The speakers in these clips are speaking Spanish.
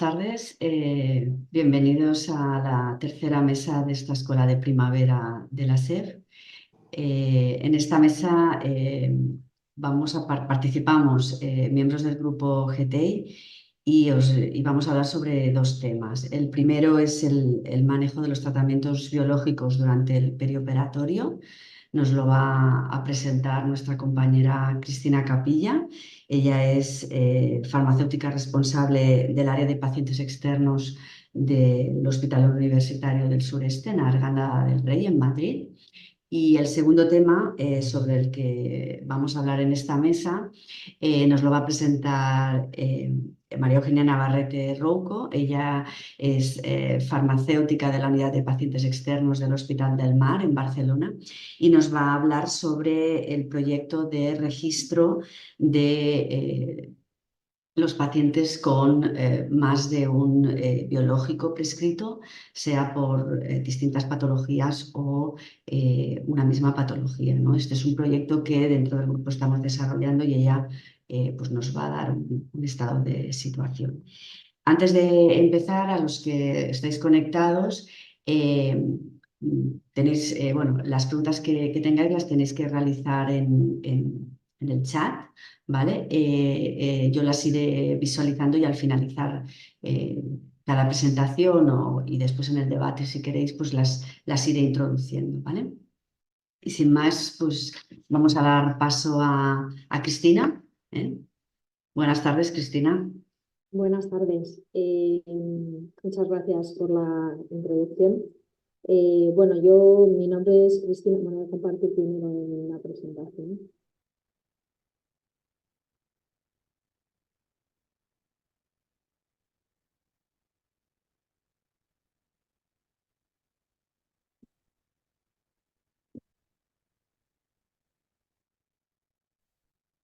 Buenas tardes, bienvenidos a la tercera mesa de esta escuela de primavera de la SEF. En esta mesa participamos miembros del grupo GTI y vamos a hablar sobre dos temas. El primero es el manejo de los tratamientos biológicos durante el perioperatorio. Nos lo va a presentar nuestra compañera Cristina Capilla. Ella es farmacéutica responsable del área de pacientes externos del Hospital Universitario del Sureste en Arganda del Rey, en Madrid. Y el segundo tema sobre el que vamos a hablar en esta mesa nos lo va a presentar María Eugenia Navarrete Rouco. Ella es farmacéutica de la unidad de pacientes externos del Hospital del Mar en Barcelona y nos va a hablar sobre el proyecto de registro de los pacientes con más de un biológico prescrito, sea por distintas patologías o una misma patología, ¿no? Este es un proyecto que dentro del grupo estamos desarrollando y ella pues nos va a dar un estado de situación. Antes de empezar, a los que estáis conectados, tenéis, bueno, las preguntas que tengáis las tenéis que realizar en el chat, ¿vale? Yo las iré visualizando y al finalizar cada presentación y después en el debate, si queréis, pues las iré introduciendo, ¿vale? Y sin más, pues vamos a dar paso a Cristina, ¿eh? Buenas tardes, Cristina. Buenas tardes. Muchas gracias por la introducción. Bueno, mi nombre es Cristina. Bueno, voy a compartir primero la presentación.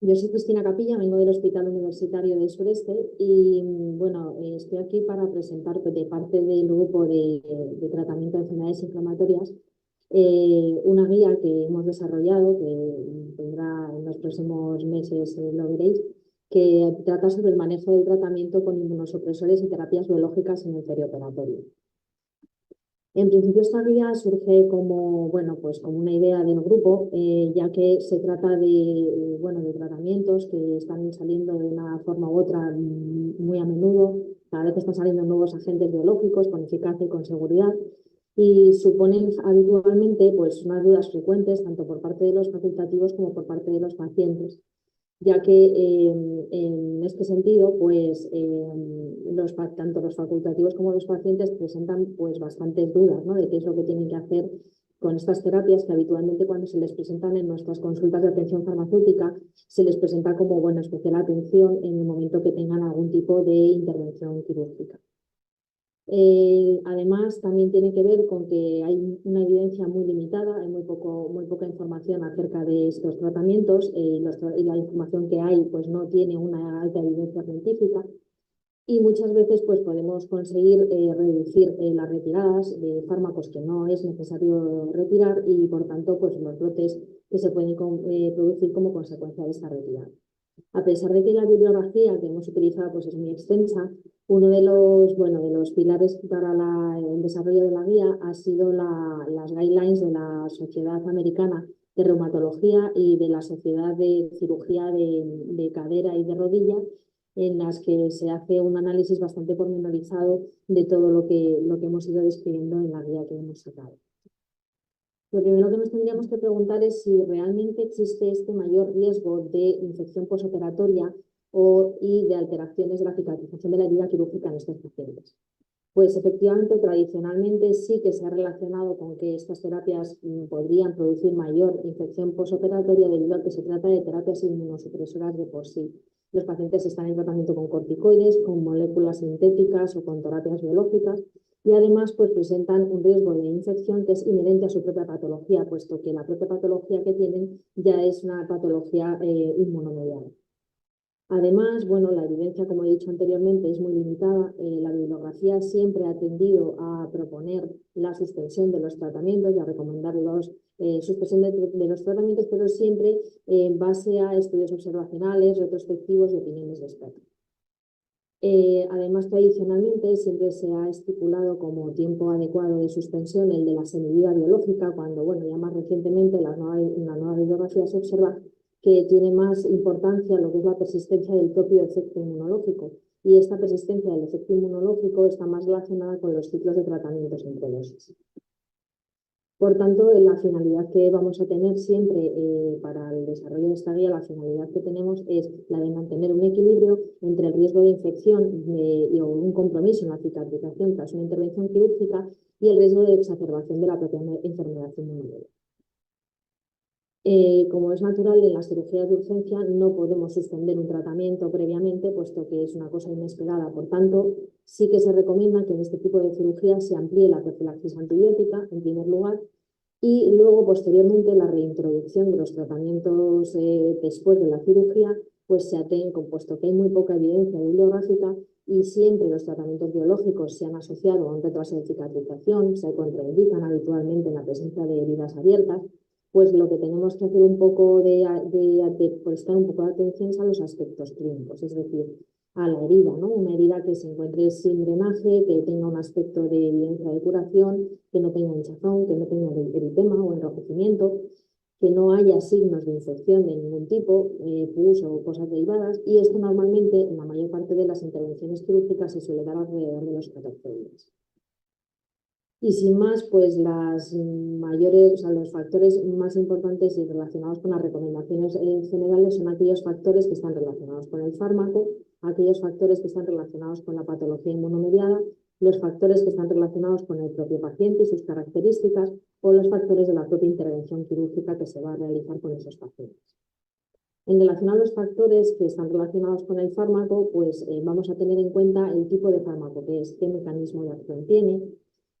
Yo soy Cristina Capilla, vengo del Hospital Universitario del Sureste y bueno, estoy aquí para presentar de parte del grupo de tratamiento de enfermedades inflamatorias una guía que hemos desarrollado, que tendrá en los próximos meses, lo veréis, que trata sobre el manejo del tratamiento con inmunosupresores y terapias biológicas en el perioperatorio. En principio esta guía surge como, bueno, pues como una idea del grupo, ya que se trata de, bueno, de tratamientos que están saliendo de una forma u otra muy a menudo. Cada vez están saliendo nuevos agentes biológicos con eficacia y con seguridad y suponen habitualmente pues, unas dudas frecuentes tanto por parte de los facultativos como por parte de los pacientes, ya que en este sentido, pues tanto los facultativos como los pacientes presentan pues bastantes dudas, ¿no? De qué es lo que tienen que hacer con estas terapias que habitualmente cuando se les presentan en nuestras consultas de atención farmacéutica se les presenta como, bueno, especial atención en el momento que tengan algún tipo de intervención quirúrgica. Además, también tiene que ver con que hay una evidencia muy limitada, hay muy poca información acerca de estos tratamientos y la información que hay pues, no tiene una alta evidencia científica y muchas veces pues, podemos conseguir reducir las retiradas de fármacos que no es necesario retirar y por tanto pues, los brotes que se pueden producir como consecuencia de esta retirada. A pesar de que la bibliografía que hemos utilizado pues, es muy extensa, uno de los pilares para el desarrollo de la guía ha sido las guidelines de la Sociedad Americana de Reumatología y de la Sociedad de Cirugía de Cadera y de Rodilla, en las que se hace un análisis bastante pormenorizado de todo lo que hemos ido describiendo en la guía que hemos sacado. Lo primero que nos tendríamos que preguntar es si realmente existe este mayor riesgo de infección posoperatoria y de alteraciones de la cicatrización de la herida quirúrgica en estos pacientes. Pues efectivamente, tradicionalmente sí que se ha relacionado con que estas terapias podrían producir mayor infección posoperatoria debido a que se trata de terapias inmunosupresoras de por sí. Los pacientes están en tratamiento con corticoides, con moléculas sintéticas o con terapias biológicas y además pues, presentan un riesgo de infección que es inherente a su propia patología, puesto que la propia patología que tienen ya es una patología inmunomediada. Además, bueno, la evidencia, como he dicho anteriormente, es muy limitada. La bibliografía siempre ha tendido a proponer la suspensión de los tratamientos y a recomendar la suspensión de los tratamientos, pero siempre en base a estudios observacionales, retrospectivos y opiniones de expertos. Además, tradicionalmente siempre se ha estipulado como tiempo adecuado de suspensión el de la semivida biológica, cuando, bueno, ya más recientemente en la nueva bibliografía se observa que tiene más importancia lo que es la persistencia del propio efecto inmunológico. Y esta persistencia del efecto inmunológico está más relacionada con los ciclos de tratamientos entre dosis. Por tanto, la finalidad que vamos a tener siempre para el desarrollo de esta guía, la finalidad que tenemos es la de mantener un equilibrio entre el riesgo de infección o un compromiso en la cicatrización tras una intervención quirúrgica y el riesgo de exacerbación de la propia enfermedad inmunológica. Como es natural, en las cirugías de urgencia no podemos suspender un tratamiento previamente, puesto que es una cosa inesperada. Por tanto, sí que se recomienda que en este tipo de cirugías se amplíe la profilaxis antibiótica, en primer lugar, y luego, posteriormente, la reintroducción de los tratamientos después de la cirugía, pues se aten, puesto que hay muy poca evidencia bibliográfica y siempre los tratamientos biológicos se han asociado a un retraso de cicatrización, se contraindican habitualmente en la presencia de heridas abiertas, pues lo que tenemos que hacer un poco de prestar un poco de atención a los aspectos clínicos, es decir, a la herida, ¿no? Una herida que se encuentre sin drenaje, que tenga un aspecto de evidencia de curación, que no tenga hinchazón, que no tenga eritema o enrojecimiento, que no haya signos de infección de ningún tipo, pus o cosas derivadas, y esto normalmente en la mayor parte de las intervenciones quirúrgicas se suele dar alrededor de los 14 días. Y sin más, pues los factores más importantes y relacionados con las recomendaciones generales son aquellos factores que están relacionados con el fármaco, aquellos factores que están relacionados con la patología inmunomediada, los factores que están relacionados con el propio paciente y sus características, o los factores de la propia intervención quirúrgica que se va a realizar con esos pacientes. En relación a los factores que están relacionados con el fármaco, pues vamos a tener en cuenta el tipo de fármaco que es, qué mecanismo de acción tiene,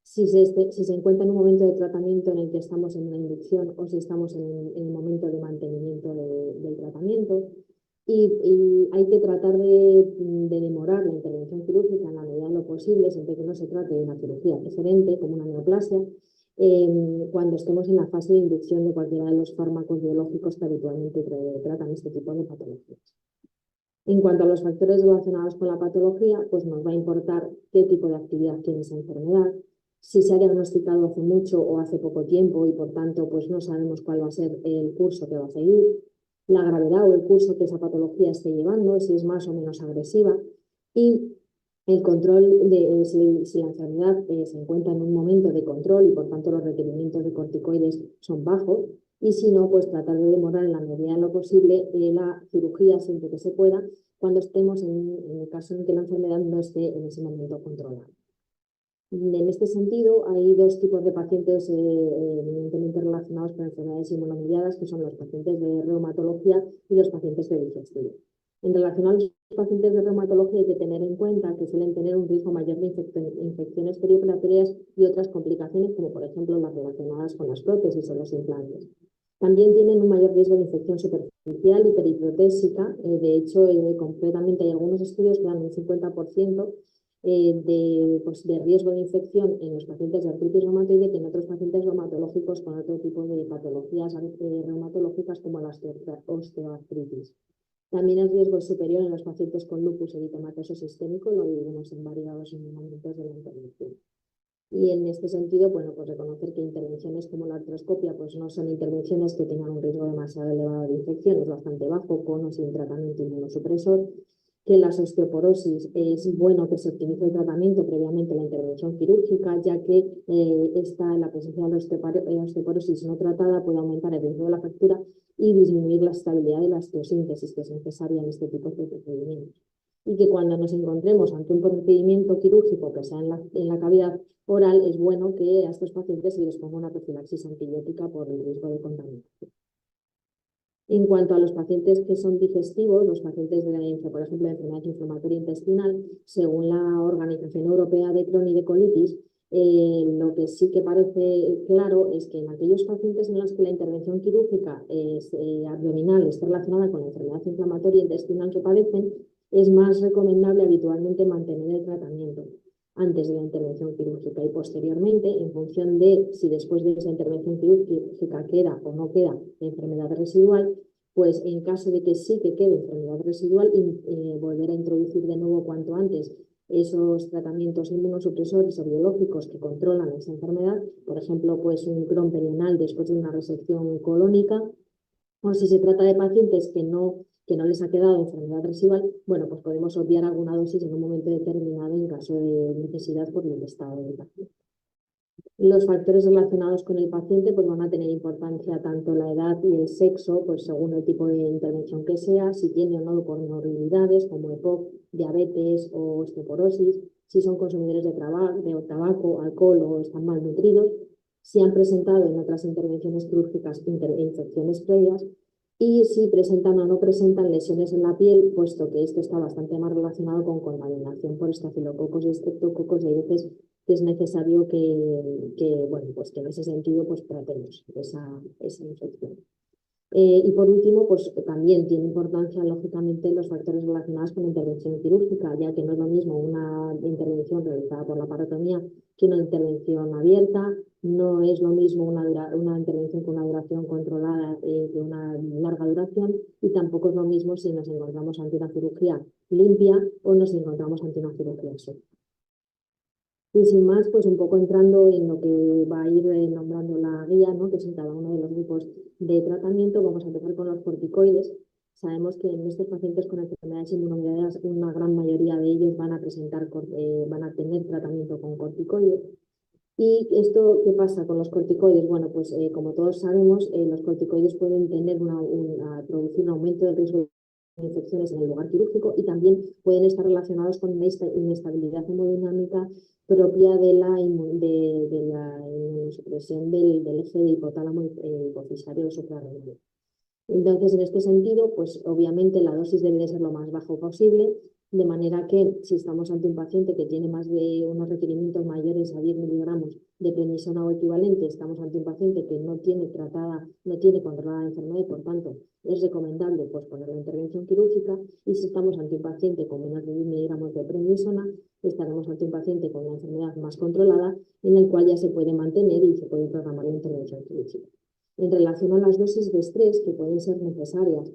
si se encuentra en un momento de tratamiento en el que estamos en una inducción o si estamos en el momento de mantenimiento del tratamiento. Y hay que tratar de demorar la intervención quirúrgica en la medida de lo posible, siempre que no se trate de una cirugía preferente, como una neoplasia, cuando estemos en la fase de inducción de cualquiera de los fármacos biológicos que habitualmente tratan este tipo de patologías. En cuanto a los factores relacionados con la patología, pues nos va a importar qué tipo de actividad tiene esa enfermedad, si se ha diagnosticado hace mucho o hace poco tiempo y por tanto pues no sabemos cuál va a ser el curso que va a seguir, la gravedad o el curso que esa patología esté llevando, si es más o menos agresiva, y el control de si la enfermedad se encuentra en un momento de control y por tanto los requerimientos de corticoides son bajos, y si no, pues tratar de demorar en la medida de lo posible la cirugía siempre que se pueda, cuando estemos en el caso en que la enfermedad no esté en ese momento controlada. En este sentido, hay dos tipos de pacientes evidentemente relacionados con enfermedades inmunomediadas, que son los pacientes de reumatología y los pacientes de digestivo. En relación a los pacientes de reumatología hay que tener en cuenta que suelen tener un riesgo mayor de infecciones perioperatorias y otras complicaciones, como por ejemplo las relacionadas con las prótesis o los implantes. También tienen un mayor riesgo de infección superficial y periprotésica. De hecho, concretamente hay algunos estudios que dan un 50% de riesgo de infección en los pacientes de artritis reumatoide que en otros pacientes reumatológicos con otro tipo de patologías reumatológicas como la osteoartritis. También el riesgo es superior en los pacientes con lupus eritematoso sistémico, lo vivimos en varios momentos de la intervención. Y en este sentido, bueno, pues reconocer que intervenciones como la artroscopia pues no son intervenciones que tengan un riesgo demasiado elevado de infección, es bastante bajo, con o sin tratamiento inmunosupresor, que en las osteoporosis es bueno que se optimice el tratamiento previamente a la intervención quirúrgica, ya que la presencia de la osteoporosis no tratada puede aumentar el riesgo de la fractura y disminuir la estabilidad de la osteosíntesis que es necesaria en este tipo de procedimientos. Y que cuando nos encontremos ante un procedimiento quirúrgico que sea en la cavidad oral, es bueno que a estos pacientes se les ponga una profilaxis antibiótica por el riesgo de contaminación. En cuanto a los pacientes que son digestivos, los pacientes por ejemplo, de enfermedad inflamatoria intestinal, según la Organización Europea de Crohn y de Colitis, lo que sí que parece claro es que en aquellos pacientes en los que la intervención quirúrgica abdominal está relacionada con la enfermedad inflamatoria intestinal que padecen, es más recomendable habitualmente mantener el tratamiento antes de la intervención quirúrgica y posteriormente, en función de si después de esa intervención quirúrgica queda o no queda enfermedad residual, pues en caso de que sí que quede enfermedad residual, volver a introducir de nuevo cuanto antes esos tratamientos inmunosupresores o biológicos que controlan esa enfermedad, por ejemplo, pues un Crohn perianal después de una resección colónica, o si se trata de pacientes que no les ha quedado enfermedad residual, bueno, pues podemos obviar alguna dosis en un momento determinado en caso de necesidad por el estado del paciente. Los factores relacionados con el paciente pues van a tener importancia tanto la edad y el sexo, pues según el tipo de intervención que sea, si tiene o no comorbilidades como EPOC, diabetes o osteoporosis, si son consumidores de tabaco, alcohol o están malnutridos, si han presentado en otras intervenciones quirúrgicas infecciones previas y si presentan o no presentan lesiones en la piel, puesto que esto está bastante más relacionado con contaminación por estafilococos y estreptococos, y hay veces que es necesario bueno, pues que en ese sentido pues tratemos esa infección. Y por último, pues también tiene importancia, lógicamente, los factores relacionados con la intervención quirúrgica, ya que no es lo mismo una intervención realizada por la parotomía que una intervención abierta, no es lo mismo una intervención con una duración controlada que una larga duración, y tampoco es lo mismo si nos encontramos ante una cirugía limpia o nos encontramos ante una cirugía seca. Y sin más, pues un poco entrando en lo que va a ir nombrando la guía, ¿no? Que es en cada uno de los grupos de tratamiento. Vamos a empezar con los corticoides. Sabemos que en estos pacientes con enfermedades inmunológicas una gran mayoría de ellos van a van a tener tratamiento con corticoides. ¿Y esto qué pasa con los corticoides? Bueno, pues como todos sabemos, los corticoides pueden producir un aumento del riesgo de infecciones en el lugar quirúrgico y también pueden estar relacionados con una inestabilidad hemodinámica propia de la inmunosupresión del eje de hipotálamo hipofisario suprarrenal. Entonces, en este sentido, pues obviamente la dosis debe de ser lo más bajo posible, de manera que si estamos ante un paciente que tiene más de unos requerimientos mayores a 10 miligramos de prednisona o equivalente, estamos ante un paciente que no tiene controlada la enfermedad y por tanto es recomendable posponer la intervención quirúrgica, y si estamos ante un paciente con menos de 10 miligramos de prednisona, estaremos ante un paciente con una enfermedad más controlada en el cual ya se puede mantener y se puede programar la intervención quirúrgica. En relación a las dosis de estrés que pueden ser necesarias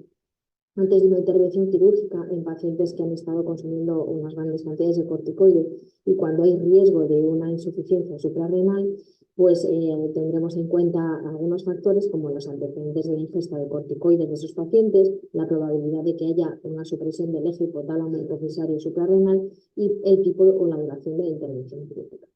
antes de una intervención quirúrgica en pacientes que han estado consumiendo unas grandes cantidades de corticoides y cuando hay riesgo de una insuficiencia suprarrenal, pues tendremos en cuenta algunos factores como los antecedentes de la ingesta de corticoides de esos pacientes, la probabilidad de que haya una supresión del eje hipotálamo hipofisario suprarrenal y el tipo o la duración de la intervención quirúrgica.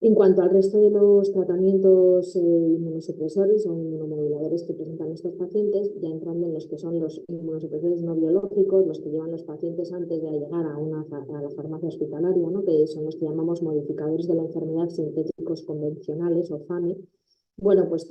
En cuanto al resto de los tratamientos inmunosupresores o inmunomoduladores que presentan estos pacientes, ya entrando en los que son los inmunosupresores no biológicos, los que llevan los pacientes antes de llegar a la farmacia hospitalaria, ¿no? Que son los que llamamos modificadores de la enfermedad sintéticos convencionales o FAME. Bueno, pues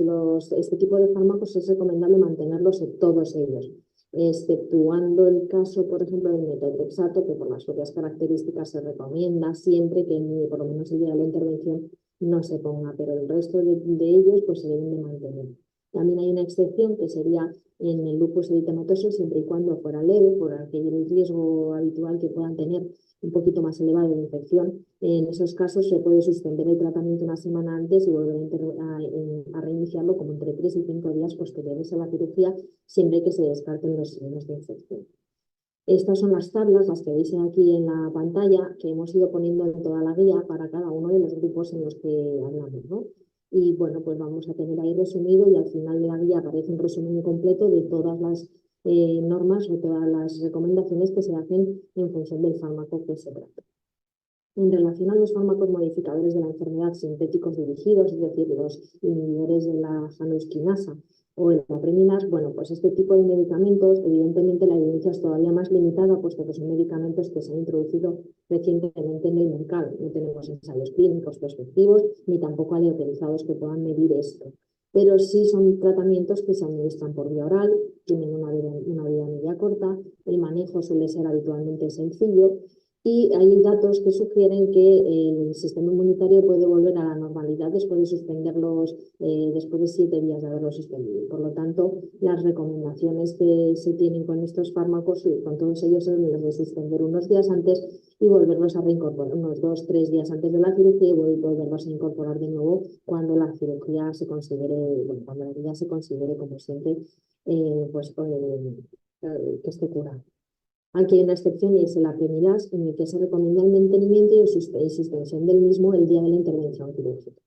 este tipo de fármacos es recomendable mantenerlos en todos ellos, exceptuando el caso, por ejemplo, del metotrexato, que por las propias características se recomienda siempre que por lo menos el día de la intervención no se ponga, pero el resto de ellos pues se deben de mantener. También hay una excepción que sería en el lupus eritematoso, siempre y cuando fuera leve, por aquel riesgo habitual que puedan tener un poquito más elevado de infección. En esos casos se puede suspender el tratamiento una semana antes y volver a reiniciarlo como entre 3 y 5 días posteriores a la cirugía, siempre que se descarten los signos de infección. Estas son las tablas, las que veis aquí en la pantalla, que hemos ido poniendo en toda la guía para cada uno de los grupos en los que hablamos, ¿no? Y bueno, pues vamos a tener ahí resumido y al final de la guía aparece un resumen completo de todas las normas o todas las recomendaciones que se hacen en función del fármaco que se trata. En relación a los fármacos modificadores de la enfermedad sintéticos dirigidos, es decir, los inhibidores de la janusquinasa o el apreminas, bueno, pues este tipo de medicamentos, evidentemente la evidencia es todavía más limitada, puesto que son medicamentos que se han introducido recientemente en el mercado. No tenemos ensayos clínicos prospectivos ni tampoco aleatorizados que puedan medir esto. Pero sí son tratamientos que se administran por vía oral, tienen una vida media corta, el manejo suele ser habitualmente sencillo Y hay datos que sugieren que el sistema inmunitario puede volver a la normalidad después de suspenderlos, después de 7 días de haberlos suspendido. Por lo tanto, las recomendaciones que se tienen con estos fármacos, y con todos ellos, son las de suspender unos días antes y volverlos a reincorporar unos 2 o 3 días antes de la cirugía y volverlos a incorporar de nuevo cuando la cirugía se considere, bueno, cuando la herida se considere, como siempre, que esté curada. Aquí hay una excepción y es el apremilás, en el que se recomienda el mantenimiento y suspensión del mismo el día de la intervención quirúrgica.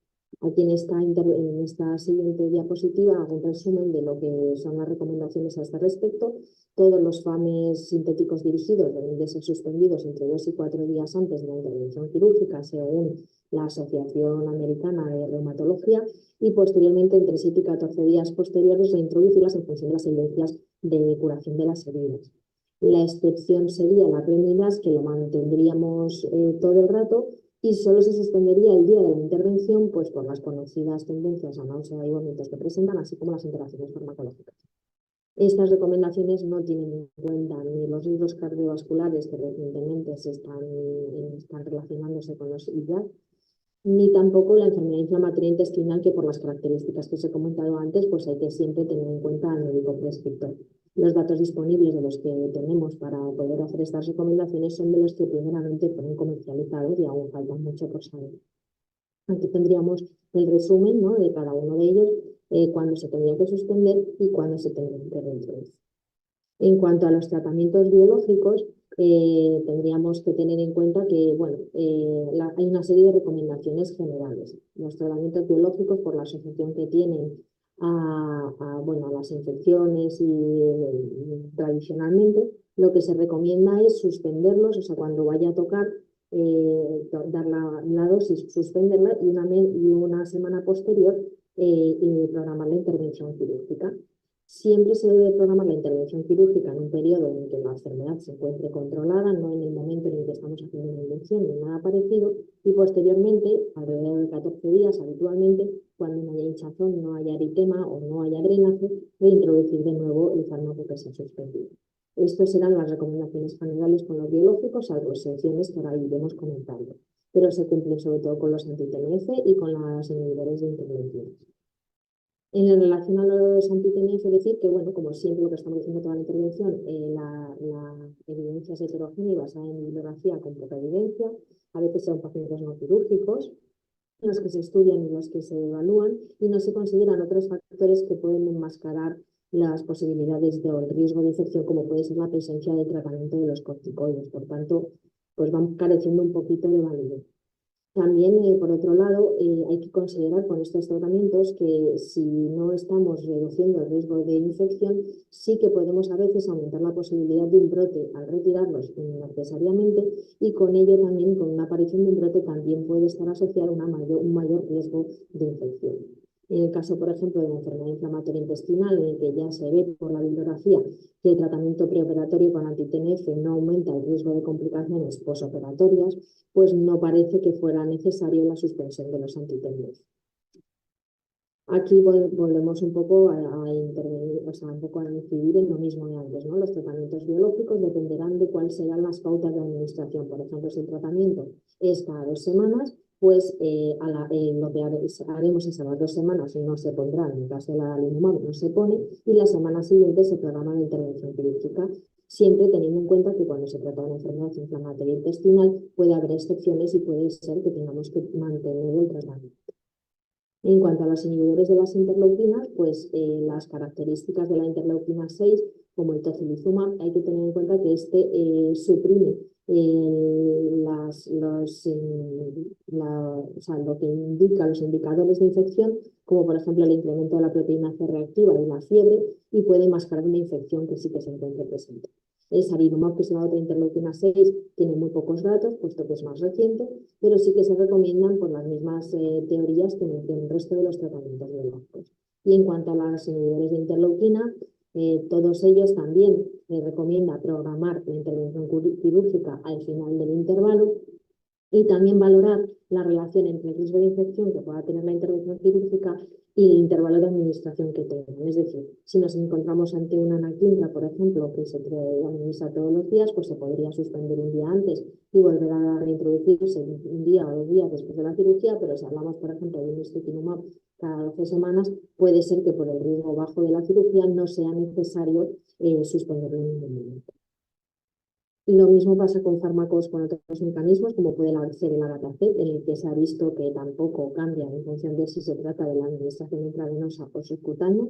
Aquí en esta siguiente diapositiva hago un resumen de lo que son las recomendaciones a este respecto. Todos los FAMES sintéticos dirigidos deben de ser suspendidos entre 2 y 4 días antes de la intervención quirúrgica, según la Asociación Americana de Reumatología, y posteriormente entre 7 y 14 días posteriores reintroducirlas en función de las evidencias de curación de las heridas. La excepción sería la apremilás, que lo mantendríamos todo el rato, y solo se suspendería el día de la intervención, pues por las conocidas tendencias a náusea y vómitos que presentan, así como las interacciones farmacológicas. Estas recomendaciones no tienen en cuenta ni los riesgos cardiovasculares que recientemente están relacionándose con los IVA, ni tampoco la enfermedad inflamatoria intestinal, que por las características que os he comentado antes, pues hay que siempre tener en cuenta al médico prescriptor. Los datos disponibles de los que tenemos para poder hacer estas recomendaciones son de los que primeramente fueron comercializados y aún falta mucho por saber. Aquí tendríamos el resumen, ¿no?, de cada uno de ellos, cuándo se tendría que suspender y cuándo se tendría que reintroducir. En cuanto a los tratamientos biológicos, tendríamos que tener en cuenta que hay una serie de recomendaciones generales. Los tratamientos biológicos, por la asociación que tienen a las infecciones tradicionalmente, lo que se recomienda es suspenderlos, o sea, cuando vaya a tocar, dar la dosis, suspenderla y una semana posterior programar la intervención quirúrgica. Siempre se debe programar la intervención quirúrgica en un periodo en que la enfermedad se encuentre controlada, no en el momento en el que estamos haciendo una inducción ni nada parecido, y posteriormente, alrededor de 14 días habitualmente, cuando no haya hinchazón, no haya eritema o no haya drenaje, reintroducir de nuevo el fármaco que se ha suspendido. Estas serán las recomendaciones generales con los biológicos, salvo excepciones que ahora iremos comentando, pero se cumplen sobre todo con los anti-TNF y con los inhibidores de interleuquinas. En relación a los anti-TNF, decir que, bueno, como siempre lo que estamos diciendo toda la intervención, la evidencia es heterogénea y basada en bibliografía con poca evidencia. A veces son pacientes no quirúrgicos los que se estudian y los que se evalúan, y no se consideran otros factores que pueden enmascarar las posibilidades o el riesgo de infección, como puede ser la presencia de tratamiento de los corticoides. Por tanto, pues van careciendo un poquito de validez. También, por otro lado, hay que considerar con estos tratamientos que si no estamos reduciendo el riesgo de infección, sí que podemos a veces aumentar la posibilidad de un brote al retirarlos innecesariamente, y con ello también, con una aparición de un brote, también puede estar asociado un mayor riesgo de infección. En el caso, por ejemplo, de la enfermedad inflamatoria intestinal, en el que ya se ve por la bibliografía que el tratamiento preoperatorio con anti-TNF no aumenta el riesgo de complicaciones posoperatorias, pues no parece que fuera necesario la suspensión de los anti-TNF. Aquí volvemos un poco a intervenir, o sea, un poco a incidir en lo mismo de antes, ¿no? Los tratamientos biológicos dependerán de cuáles serán las pautas de administración. Por ejemplo, si el tratamiento es cada 2 semanas, pues lo que haremos es a las 2 semanas no se pondrá, en el caso de la adalimumab no se pone, y la semana siguiente se programa la intervención quirúrgica, siempre teniendo en cuenta que cuando se trata de una enfermedad inflamatoria intestinal puede haber excepciones y puede ser que tengamos que mantener el tratamiento. En cuanto a los inhibidores de las interleuquinas, pues las características de la interleuquina 6, como el tocilizumab, hay que tener en cuenta que suprime lo que indica los indicadores de infección, como por ejemplo el incremento de la proteína C reactiva y la fiebre, y puede mascarar una infección que sí que se encuentre presente. El sarilumab, que es la otra interleuquina 6, tiene muy pocos datos, puesto que es más reciente, pero sí que se recomiendan por las mismas teorías que en el resto de los tratamientos biológicos. Y en cuanto a los inhibidores de interleuquina, todos ellos también recomienda programar la intervención quirúrgica al final del intervalo, y también valorar la relación entre el riesgo de infección que pueda tener la intervención quirúrgica y el intervalo de administración que tengan. Es decir, si nos encontramos ante una anaquimra, por ejemplo, que se administra todos los días, pues se podría suspender un día antes y volver a reintroducirse un día o 2 días después de la cirugía, pero si hablamos, por ejemplo, de un ustekinumab cada 12 semanas, puede ser que por el riesgo bajo de la cirugía no sea necesario suspenderlo en ningún momento. Lo mismo pasa con fármacos con otros mecanismos, como puede ser el Agatacet, en el que se ha visto que tampoco cambia en función de si se trata de la administración intravenosa o subcutánea.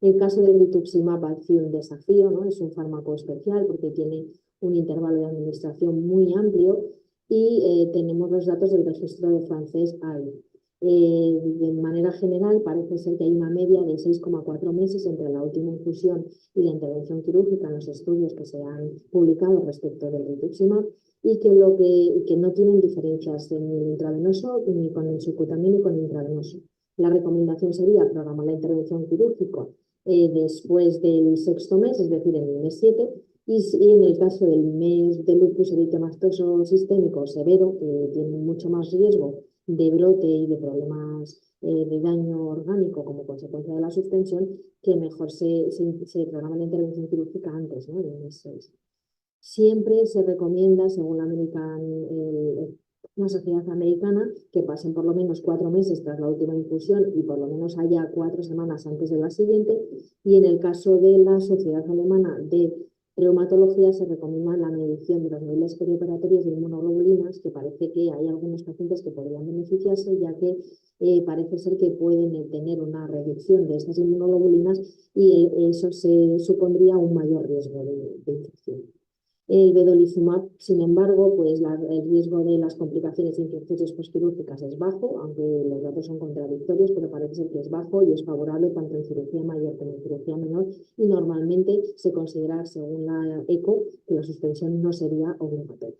El caso del rituximab ha sido un desafío, ¿no? Es un fármaco especial porque tiene un intervalo de administración muy amplio y tenemos los datos del registro de francés ahí. De manera general, parece ser que hay una media de 6,4 meses entre la última infusión y la intervención quirúrgica en los estudios que se han publicado respecto del rituximab y que no tienen diferencias en el intravenoso ni con el subcutáneo ni con el intravenoso. La recomendación sería programar la intervención quirúrgica después del 6.º mes, es decir, en el mes 7, y en el caso del mes de lupus eritematoso sistémico severo, que tiene mucho más riesgo de brote y de problemas de daño orgánico como consecuencia de la suspensión, que mejor se programa la intervención quirúrgica antes, ¿no? Del mes 6. Siempre se recomienda, según la sociedad americana, que pasen por lo menos 4 meses tras la última infusión y por lo menos haya 4 semanas antes de la siguiente. Y en el caso de la sociedad alemana de reumatología se recomienda la medición de los niveles perioperatorios de inmunoglobulinas, que parece que hay algunos pacientes que podrían beneficiarse, ya que parece ser que pueden tener una reducción de estas inmunoglobulinas y eso se supondría un mayor riesgo de infección. El vedolizumab, sin embargo, pues el riesgo de las complicaciones de infecciones postquirúrgicas es bajo, aunque los datos son contradictorios, pero parece ser que es bajo y es favorable tanto en cirugía mayor como en cirugía menor, y normalmente se considera, según la ECO, que la suspensión no sería obligatoria.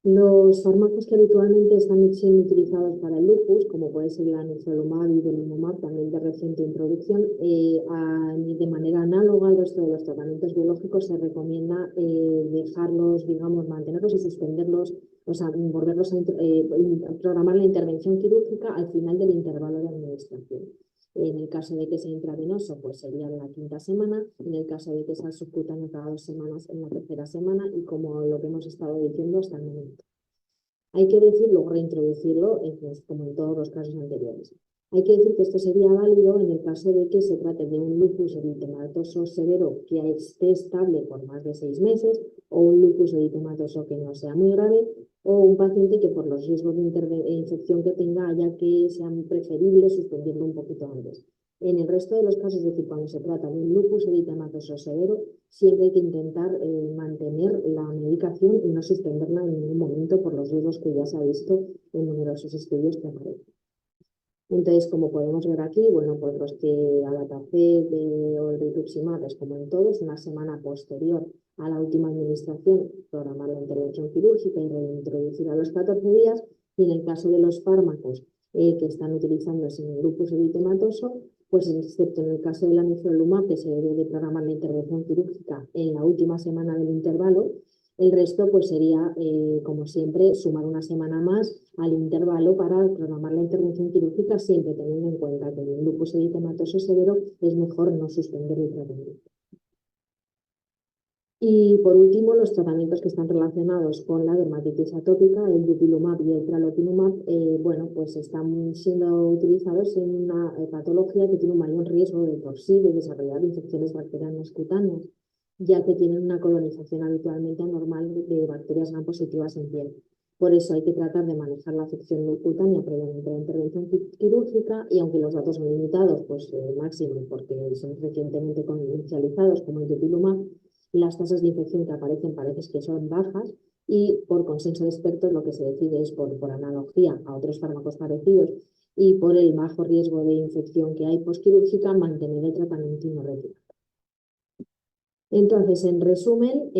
Los fármacos que habitualmente están siendo utilizados para el lupus, como puede ser el anifrolumab y belimumab, también de reciente introducción, de manera análoga al resto de los tratamientos biológicos, se recomienda dejarlos, digamos, mantenerlos y suspenderlos, o sea, volverlos a programar la intervención quirúrgica al final del intervalo de administración. En el caso de que sea intravenoso, pues sería en la 5ª semana. En el caso de que sea subcutáneo, cada 2 semanas, en la 3ª semana, y como lo que hemos estado diciendo hasta el momento. Hay que decir, luego reintroducirlo, como en todos los casos anteriores. Hay que decir que esto sería válido en el caso de que se trate de un lupus eritematoso severo que esté estable por más de 6 meses, o un lupus eritematoso que no sea muy grave, o un paciente que por los riesgos de infección que tenga haya que sean preferibles suspenderlo un poquito antes. En el resto de los casos, es decir, cuando se trata de un lupus eritematoso severo, siempre hay que intentar mantener la medicación y no suspenderla en ningún momento por los riesgos que ya se ha visto en numerosos estudios que aparecen. Entonces, como podemos ver aquí, bueno, pues los que Agatacet o el rituximab, es como en todos, una semana posterior a la última administración, programar la intervención quirúrgica y reintroducir a los 14 días, y en el caso de los fármacos que están utilizándose en el lupus eritematoso, pues excepto en el caso del anifrolumab, que se debe de programar la intervención quirúrgica en la última semana del intervalo, el resto pues sería, como siempre, sumar una semana más al intervalo para programar la intervención quirúrgica, siempre teniendo en cuenta que en el lupus eritematoso severo es mejor no suspender el tratamiento. Y por último, los tratamientos que están relacionados con la dermatitis atópica, el dupilumab y el tralokinumab, bueno, pues están siendo utilizados en una patología que tiene un mayor riesgo de por sí de desarrollar infecciones bacterianas cutáneas, ya que tienen una colonización habitualmente anormal de bacterias gram positivas en piel. Por eso hay que tratar de manejar la afección cutánea previamente a la intervención quirúrgica, y aunque los datos son limitados, pues máximo, porque son recientemente comercializados como el dupilumab, las tasas de infección que aparecen parece que son bajas, y por consenso de expertos lo que se decide es por analogía a otros fármacos parecidos y por el bajo riesgo de infección que hay postquirúrgica, mantener el tratamiento y no retirarlo. Entonces, en resumen,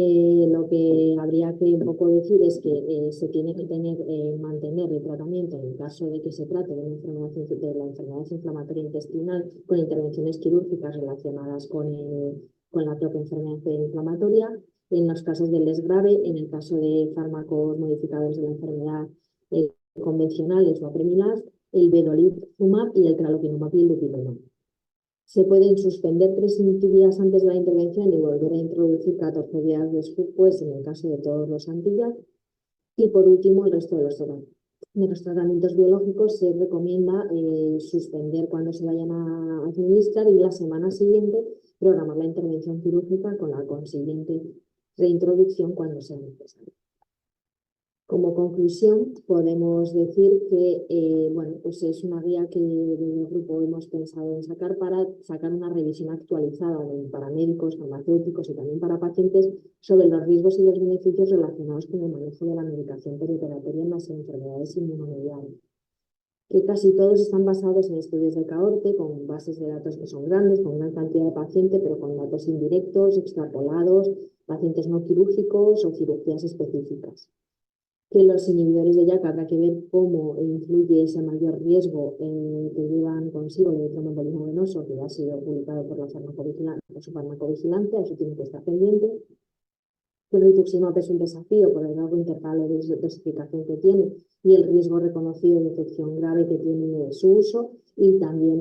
lo que habría que un poco decir es que se tiene que mantener el tratamiento en el caso de que se trate de la enfermedad inflamatoria intestinal con intervenciones quirúrgicas relacionadas con la propia enfermedad inflamatoria. En los casos del les grave, en el caso de fármacos modificadores de la enfermedad convencionales o apremilas, el vedolizumab y el tralokinumab y el dupilumab. Se pueden suspender 3 días antes de la intervención y volver a introducir 14 días después en el caso de todos los anti-JAK. Y por último, el resto de los tratamientos biológicos se recomienda suspender cuando se vayan a administrar y la semana siguiente programar la intervención quirúrgica con la consiguiente reintroducción cuando sea necesario. Como conclusión, podemos decir que pues es una guía que desde el grupo hemos pensado en sacar para sacar una revisión actualizada para médicos, farmacéuticos y también para pacientes sobre los riesgos y los beneficios relacionados con el manejo de la medicación perioperatoria en las enfermedades inmunomediadas, que casi todos están basados en estudios de cohorte, con bases de datos que son grandes, con gran cantidad de pacientes, pero con datos indirectos, extrapolados, pacientes no quirúrgicos o cirugías específicas. Que los inhibidores de JAK habrá que ver cómo influye ese mayor riesgo que llevan consigo el tromboembolismo venoso, que ha sido publicado por la su farmacovigilancia, eso tiene que estar pendiente. Que el rituximab es un desafío por el largo intervalo de dosificación que tiene y el riesgo reconocido de infección grave que tiene su uso, y también,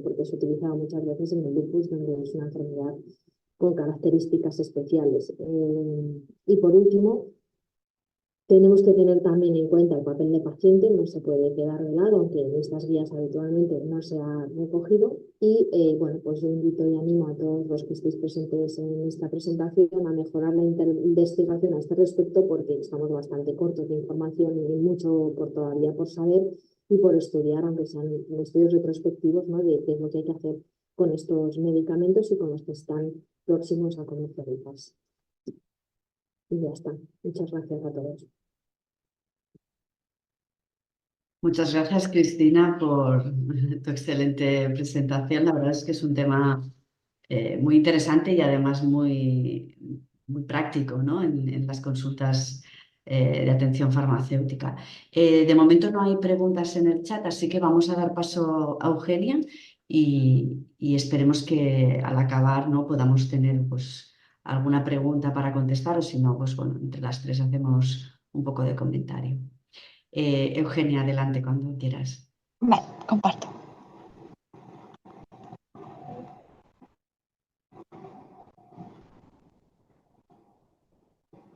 porque es utilizado muchas veces en el lupus, donde es una enfermedad con características especiales. Y por último, tenemos que tener también en cuenta el papel del paciente, no se puede quedar de lado, aunque en estas guías habitualmente no se ha recogido. Y pues yo invito y animo a todos los que estéis presentes en esta presentación a mejorar la investigación a este respecto, porque estamos bastante cortos de información y mucho todavía por saber y por estudiar, aunque sean estudios retrospectivos, ¿no?, de qué es lo que hay que hacer con estos medicamentos y con los que están próximos a comercializarse. Y ya está. Muchas gracias a todos. Muchas gracias, Cristina, por tu excelente presentación. La verdad es que es un tema muy interesante y además muy práctico, ¿no?, en las consultas de atención farmacéutica. De momento no hay preguntas en el chat, así que vamos a dar paso a Eugenia y esperemos que al acabar, ¿no?, podamos tener pues, alguna pregunta para contestar, o si no, pues bueno, entre las tres hacemos un poco de comentario. Eugenia, adelante cuando quieras. Vale, comparto.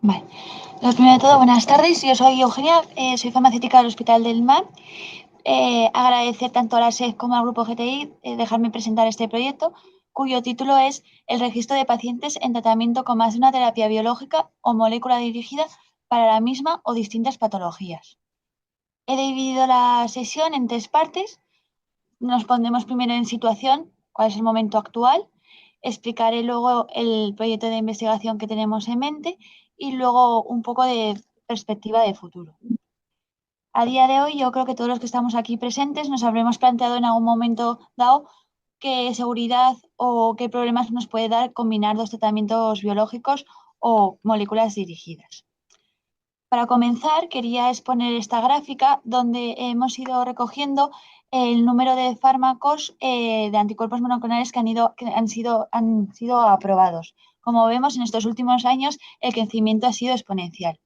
Vale. Lo primero de todo, buenas tardes. Yo soy Eugenia, soy farmacéutica del Hospital del Mar. Agradecer tanto a la SED como al Grupo GTI dejarme presentar este proyecto, cuyo título es El registro de pacientes en tratamiento con más de una terapia biológica o molécula dirigida para la misma o distintas patologías. He dividido la sesión en 3 partes. Nos pondremos primero en situación, cuál es el momento actual. Explicaré luego el proyecto de investigación que tenemos en mente y luego un poco de perspectiva de futuro. A día de hoy, yo creo que todos los que estamos aquí presentes nos habremos planteado en algún momento dado qué seguridad o qué problemas nos puede dar combinar 2 tratamientos biológicos o moléculas dirigidas. Para comenzar, quería exponer esta gráfica donde hemos ido recogiendo el número de fármacos de anticuerpos monoclonales que han sido aprobados. Como vemos, en estos últimos años el crecimiento ha sido exponencial.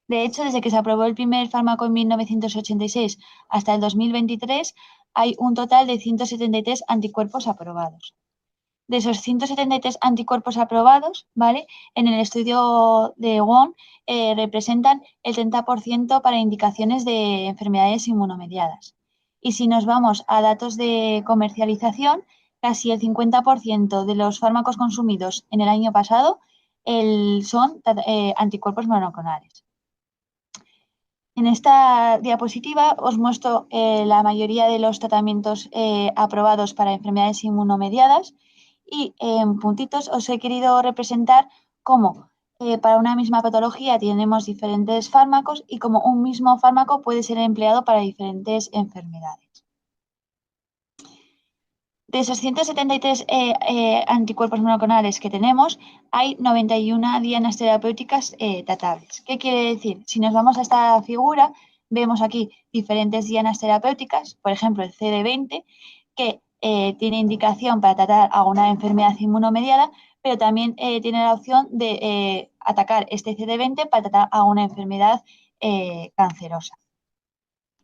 De hecho, desde que se aprobó el primer fármaco en 1986 hasta el 2023, hay un total de 173 anticuerpos aprobados. De esos 173 anticuerpos aprobados, ¿vale?, en el estudio de Wong representan el 30% para indicaciones de enfermedades inmunomediadas. Y si nos vamos a datos de comercialización, casi el 50% de los fármacos consumidos en el año pasado son anticuerpos monoclonales. En esta diapositiva os muestro la mayoría de los tratamientos aprobados para enfermedades inmunomediadas y en puntitos os he querido representar cómo para una misma patología tenemos diferentes fármacos y cómo un mismo fármaco puede ser empleado para diferentes enfermedades. De esos 173 anticuerpos monoclonales que tenemos, hay 91 dianas terapéuticas tratables. ¿Qué quiere decir? Si nos vamos a esta figura, vemos aquí diferentes dianas terapéuticas, por ejemplo el CD20, que tiene indicación para tratar alguna enfermedad inmunomediada, pero también tiene la opción de atacar este CD20 para tratar alguna enfermedad cancerosa.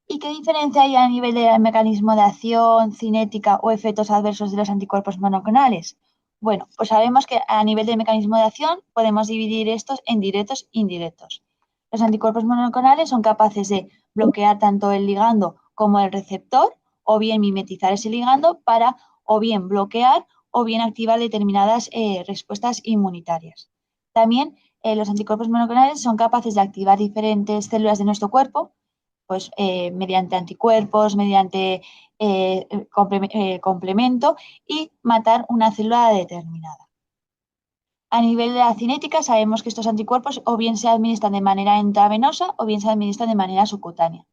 ¿Y qué diferencia hay a nivel del mecanismo de acción, cinética o efectos adversos de los anticuerpos monoclonales? Bueno, pues sabemos que a nivel del mecanismo de acción podemos dividir estos en directos e indirectos. Los anticuerpos monoclonales son capaces de bloquear tanto el ligando como el receptor, o bien mimetizar ese ligando para o bien bloquear o bien activar determinadas respuestas inmunitarias. También los anticuerpos monoclonales son capaces de activar diferentes células de nuestro cuerpo, pues mediante anticuerpos, mediante complemento y matar una célula determinada. A nivel de la cinética sabemos que estos anticuerpos o bien se administran de manera intravenosa o bien se administran de manera subcutánea.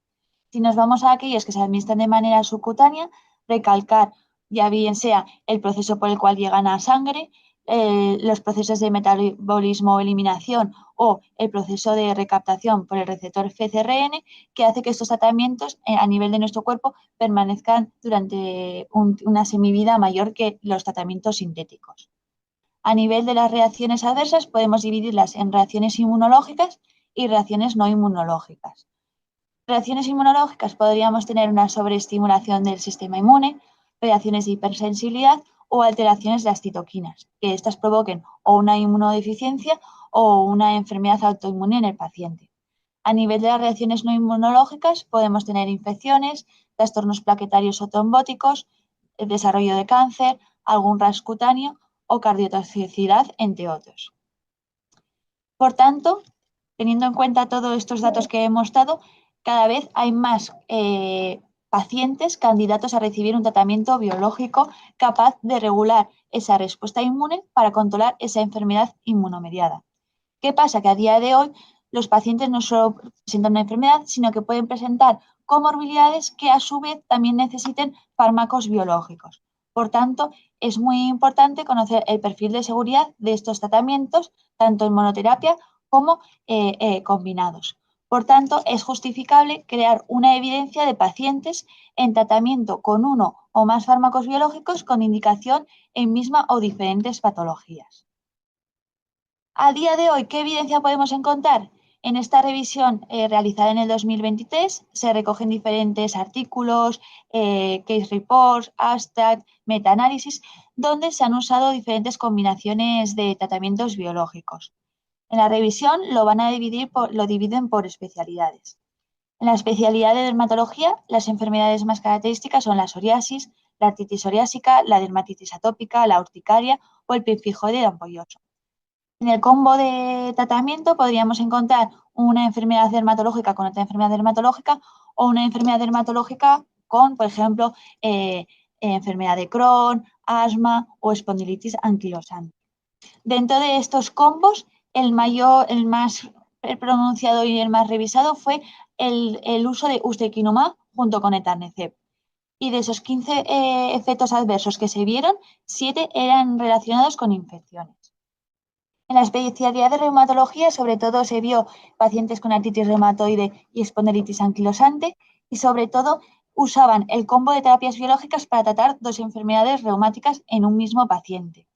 Si nos vamos a aquellos que se administran de manera subcutánea, recalcar ya bien sea el proceso por el cual llegan a sangre, los procesos de metabolismo o eliminación o el proceso de recaptación por el receptor FcRn, que hace que estos tratamientos a nivel de nuestro cuerpo permanezcan durante una semivida mayor que los tratamientos sintéticos. A nivel de las reacciones adversas podemos dividirlas en reacciones inmunológicas y reacciones no inmunológicas. Reacciones inmunológicas podríamos tener una sobreestimulación del sistema inmune, reacciones de hipersensibilidad o alteraciones de las citoquinas, que estas provoquen o una inmunodeficiencia o una enfermedad autoinmune en el paciente. A nivel de las reacciones no inmunológicas podemos tener infecciones, trastornos plaquetarios o trombóticos, el desarrollo de cáncer, algún ras cutáneo o cardiotoxicidad, entre otros. Por tanto, teniendo en cuenta todos estos datos que hemos dado, cada vez hay más pacientes candidatos a recibir un tratamiento biológico capaz de regular esa respuesta inmune para controlar esa enfermedad inmunomediada. ¿Qué pasa? Que a día de hoy los pacientes no solo presentan una enfermedad, sino que pueden presentar comorbilidades que a su vez también necesiten fármacos biológicos. Por tanto, es muy importante conocer el perfil de seguridad de estos tratamientos, tanto en monoterapia como combinados. Por tanto, es justificable crear una evidencia de pacientes en tratamiento con uno o más fármacos biológicos con indicación en misma o diferentes patologías. A día de hoy, ¿qué evidencia podemos encontrar? En esta revisión realizada en el 2023 se recogen diferentes artículos, case reports, abstract, metaanálisis, donde se han usado diferentes combinaciones de tratamientos biológicos. En la revisión lo dividen por especialidades. En la especialidad de dermatología, las enfermedades más características son la psoriasis, la artritis psoriásica, la dermatitis atópica, la urticaria o el pemfijoide ampolloso. En el combo de tratamiento podríamos encontrar una enfermedad dermatológica con otra enfermedad dermatológica o una enfermedad dermatológica con, por ejemplo, enfermedad de Crohn, asma o espondilitis anquilosante. Dentro de estos combos, el más pronunciado y el más revisado fue el uso de ustekinumab junto con etanercept. Y de esos 15 efectos adversos que se vieron, 7 eran relacionados con infecciones. En la especialidad de reumatología, sobre todo, se vio pacientes con artritis reumatoide y espondilitis anquilosante y, sobre todo, usaban el combo de terapias biológicas para tratar dos enfermedades reumáticas en un mismo paciente.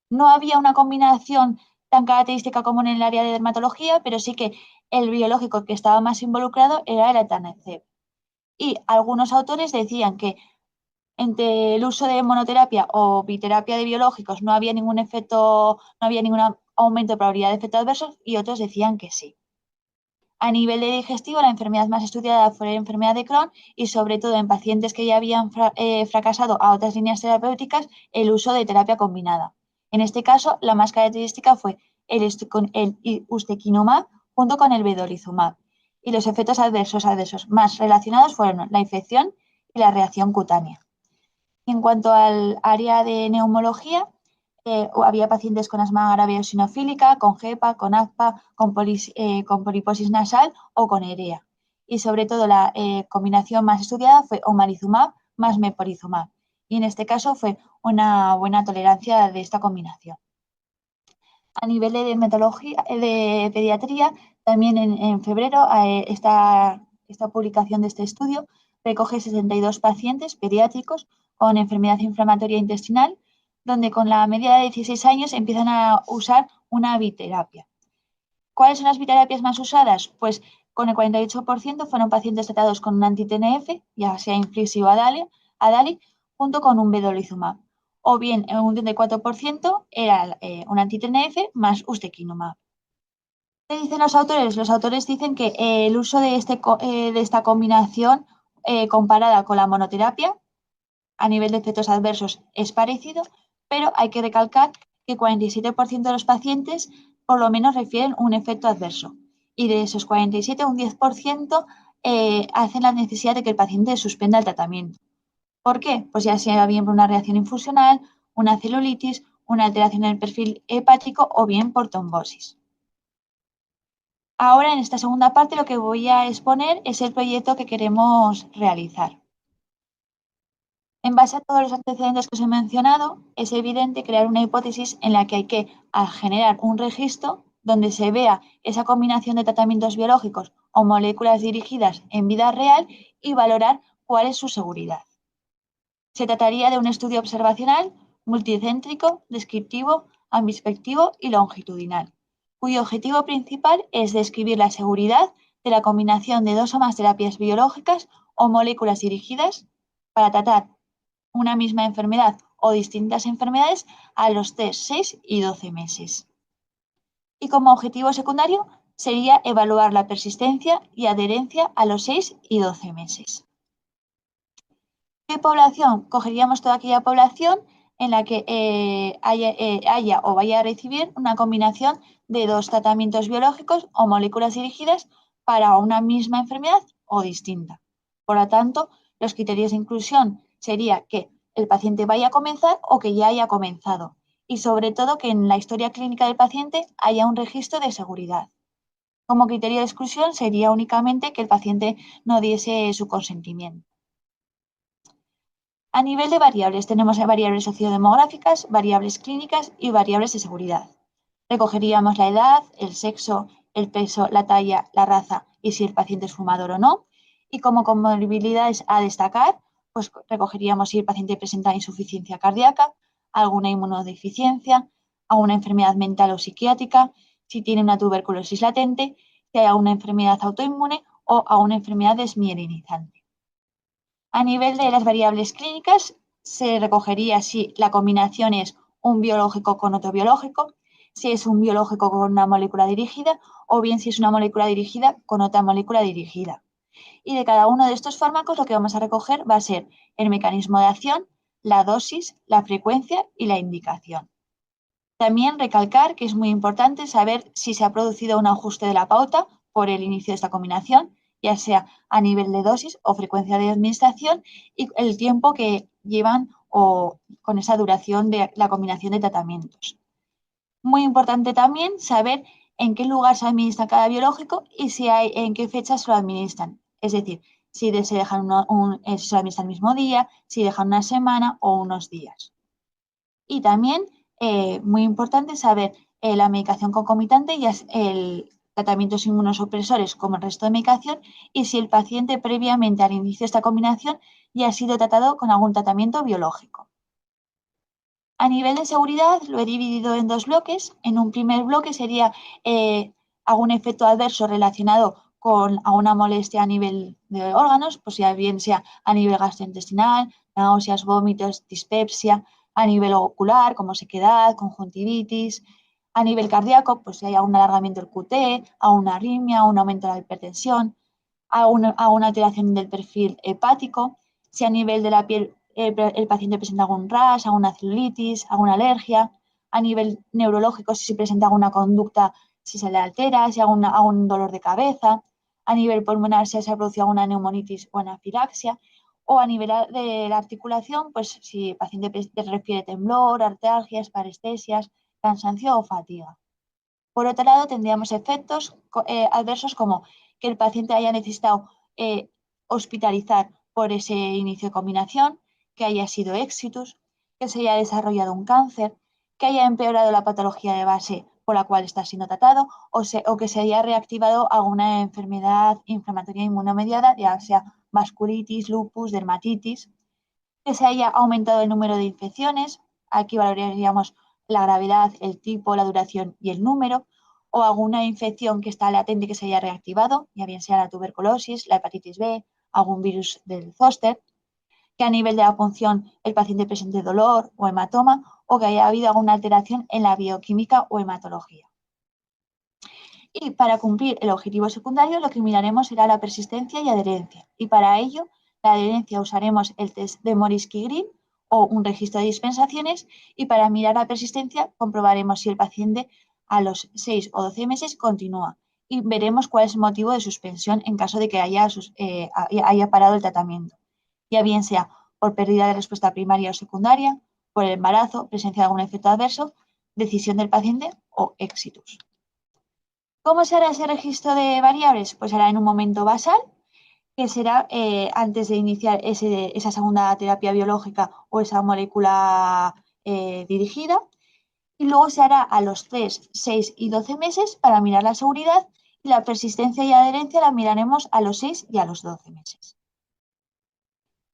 No había una combinación tan característica como en el área de dermatología, pero sí que el biológico que estaba más involucrado era el etanercept. Y algunos autores decían que entre el uso de monoterapia o biterapia de biológicos no había ningún efecto, no había ningún aumento de probabilidad de efectos adversos y otros decían que sí. A nivel de digestivo, la enfermedad más estudiada fue la enfermedad de Crohn y sobre todo en pacientes que ya habían fracasado a otras líneas terapéuticas, el uso de terapia combinada. En este caso, la más característica fue el ustekinumab junto con el vedolizumab. Y los efectos adversos más relacionados fueron la infección y la reacción cutánea. En cuanto al área de neumología, había pacientes con asma grave eosinofílica, con GEPA, con ACPA, con poliposis nasal o con EREA. Y sobre todo la combinación más estudiada fue omalizumab más mepolizumab. Y en este caso fue una buena tolerancia de esta combinación. A nivel de dermatología, de pediatría, también en febrero esta publicación de este estudio recoge 62 pacientes pediátricos con enfermedad inflamatoria intestinal, donde con la media de 16 años empiezan a usar una biterapia. ¿Cuáles son las terapias más usadas? Pues con el 48% fueron pacientes tratados con un anti-TNF, ya sea Infliximab o Adali, junto con un vedolizumab. O bien un 34% era un anti-TNF más ustekinumab. ¿Qué dicen los autores? Los autores dicen que el uso de esta combinación comparada con la monoterapia a nivel de efectos adversos es parecido, pero hay que recalcar que el 47% de los pacientes por lo menos refieren un efecto adverso. Y de esos 47, un 10% hacen la necesidad de que el paciente suspenda el tratamiento. ¿Por qué? Pues ya sea bien por una reacción infusional, una celulitis, una alteración en el perfil hepático o bien por trombosis. Ahora, en esta segunda parte, lo que voy a exponer es el proyecto que queremos realizar. En base a todos los antecedentes que os he mencionado, es evidente crear una hipótesis en la que hay que generar un registro donde se vea esa combinación de tratamientos biológicos o moléculas dirigidas en vida real y valorar cuál es su seguridad. Se trataría de un estudio observacional, multicéntrico, descriptivo, ambispectivo y longitudinal, cuyo objetivo principal es describir la seguridad de la combinación de 2 o más terapias biológicas o moléculas dirigidas para tratar una misma enfermedad o distintas enfermedades a los 3, 6 y 12 meses. Y como objetivo secundario sería evaluar la persistencia y adherencia a los 6 y 12 meses. ¿Qué población? Cogeríamos toda aquella población en la que haya o vaya a recibir una combinación de 2 tratamientos biológicos o moléculas dirigidas para una misma enfermedad o distinta. Por lo tanto, los criterios de inclusión sería que el paciente vaya a comenzar o que ya haya comenzado y sobre todo que en la historia clínica del paciente haya un registro de seguridad. Como criterio de exclusión sería únicamente que el paciente no diese su consentimiento. A nivel de variables, tenemos variables sociodemográficas, variables clínicas y variables de seguridad. Recogeríamos la edad, el sexo, el peso, la talla, la raza y si el paciente es fumador o no. Y como comorbilidades a destacar, pues recogeríamos si el paciente presenta insuficiencia cardíaca, alguna inmunodeficiencia, alguna enfermedad mental o psiquiátrica, si tiene una tuberculosis latente, si hay una enfermedad autoinmune o a una enfermedad desmielinizante. A nivel de las variables clínicas, se recogería si la combinación es un biológico con otro biológico, si es un biológico con una molécula dirigida o bien si es una molécula dirigida con otra molécula dirigida. Y de cada uno de estos fármacos lo que vamos a recoger va a ser el mecanismo de acción, la dosis, la frecuencia y la indicación. También recalcar que es muy importante saber si se ha producido un ajuste de la pauta por el inicio de esta combinación, ya sea a nivel de dosis o frecuencia de administración y el tiempo que llevan o con esa duración de la combinación de tratamientos. Muy importante también saber en qué lugar se administra cada biológico y en qué fecha se lo administran. Es decir, si se dejan se lo administra el mismo día, si dejan una semana o unos días. Y también, muy importante saber la medicación concomitante y el tratamientos inmunosupresores como el resto de medicación y si el paciente previamente al inicio de esta combinación ya ha sido tratado con algún tratamiento biológico. A nivel de seguridad lo he dividido en 2 bloques. En un primer bloque sería algún efecto adverso relacionado con alguna molestia a nivel de órganos, pues ya bien sea a nivel gastrointestinal, náuseas, vómitos, dispepsia, a nivel ocular como sequedad, conjuntivitis. A nivel cardíaco, pues si hay algún alargamiento del QT, alguna arritmia, un aumento de la hipertensión, alguna alteración del perfil hepático. Si a nivel de la piel el paciente presenta algún rash, alguna celulitis, alguna alergia. A nivel neurológico, si se presenta alguna conducta, si se le altera, si hay algún dolor de cabeza. A nivel pulmonar, si se ha producido alguna neumonitis o anafilaxia. O a nivel de la articulación, pues si el paciente refiere temblor, artalgias, parestesias, cansancio o fatiga. Por otro lado, tendríamos efectos adversos como que el paciente haya necesitado hospitalizar por ese inicio de combinación, que haya sido exitus, que se haya desarrollado un cáncer, que haya empeorado la patología de base por la cual está siendo tratado o que se haya reactivado alguna enfermedad inflamatoria inmunomediada, ya sea vasculitis, lupus, dermatitis, que se haya aumentado el número de infecciones, aquí valoraríamos la gravedad, el tipo, la duración y el número, o alguna infección que está latente que se haya reactivado, ya bien sea la tuberculosis, la hepatitis B, algún virus del zóster, que a nivel de la punción el paciente presente dolor o hematoma o que haya habido alguna alteración en la bioquímica o hematología. Y para cumplir el objetivo secundario lo que miraremos será la persistencia y adherencia. Y para ello, la adherencia usaremos el test de Morisky-Green o un registro de dispensaciones y para mirar la persistencia comprobaremos si el paciente a los 6 o 12 meses continúa y veremos cuál es el motivo de suspensión en caso de que haya parado el tratamiento, ya bien sea por pérdida de respuesta primaria o secundaria, por el embarazo, presencia de algún efecto adverso, decisión del paciente o éxitos. ¿Cómo se hará ese registro de variables? Pues será en un momento basal, que será antes de iniciar esa segunda terapia biológica o esa molécula dirigida, y luego se hará a los 3, 6 y 12 meses para mirar la seguridad y la persistencia y adherencia la miraremos a los 6 y a los 12 meses.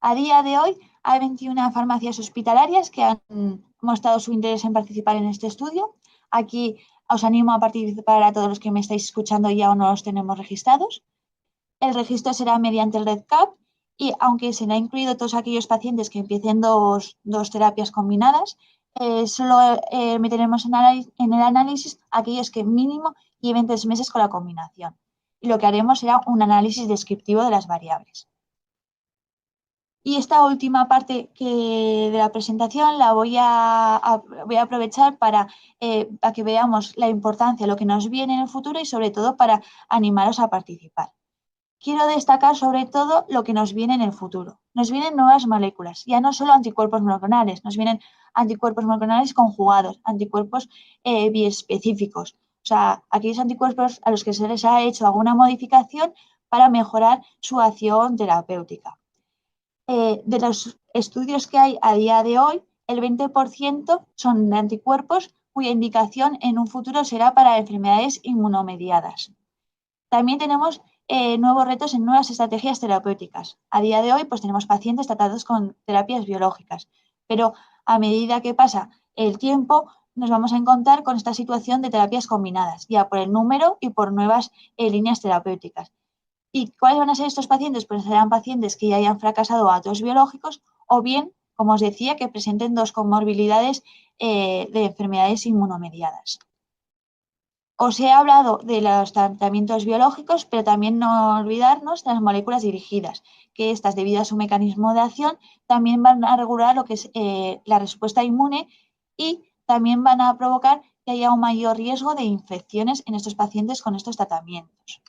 A día de hoy hay 21 farmacias hospitalarias que han mostrado su interés en participar en este estudio. Aquí os animo a participar a todos los que me estáis escuchando y aún no los tenemos registrados. El registro será mediante el REDCap y aunque se le ha incluido todos aquellos pacientes que empiecen dos terapias combinadas, solo meteremos en el análisis aquellos que mínimo lleven 3 meses con la combinación. Y lo que haremos será un análisis descriptivo de las variables. Y esta última parte de la presentación la voy a aprovechar para que veamos la importancia, lo que nos viene en el futuro y sobre todo para animaros a participar. Quiero destacar sobre todo lo que nos viene en el futuro. Nos vienen nuevas moléculas, ya no solo anticuerpos monoclonales, nos vienen anticuerpos monoclonales conjugados, anticuerpos biespecíficos. O sea, aquellos anticuerpos a los que se les ha hecho alguna modificación para mejorar su acción terapéutica. De los estudios que hay a día de hoy, el 20% son de anticuerpos cuya indicación en un futuro será para enfermedades inmunomediadas. También tenemos nuevos retos en nuevas estrategias terapéuticas. A día de hoy, pues tenemos pacientes tratados con terapias biológicas, pero a medida que pasa el tiempo, nos vamos a encontrar con esta situación de terapias combinadas, ya por el número y por nuevas líneas terapéuticas. ¿Y cuáles van a ser estos pacientes? Pues serán pacientes que ya hayan fracasado a dos biológicos o bien, como os decía, que presenten dos comorbilidades de enfermedades inmunomediadas. Os he hablado de los tratamientos biológicos, pero también no olvidarnos de las moléculas dirigidas, que estas, debido a su mecanismo de acción, también van a regular lo que es la respuesta inmune y también van a provocar que haya un mayor riesgo de infecciones en estos pacientes con estos tratamientos.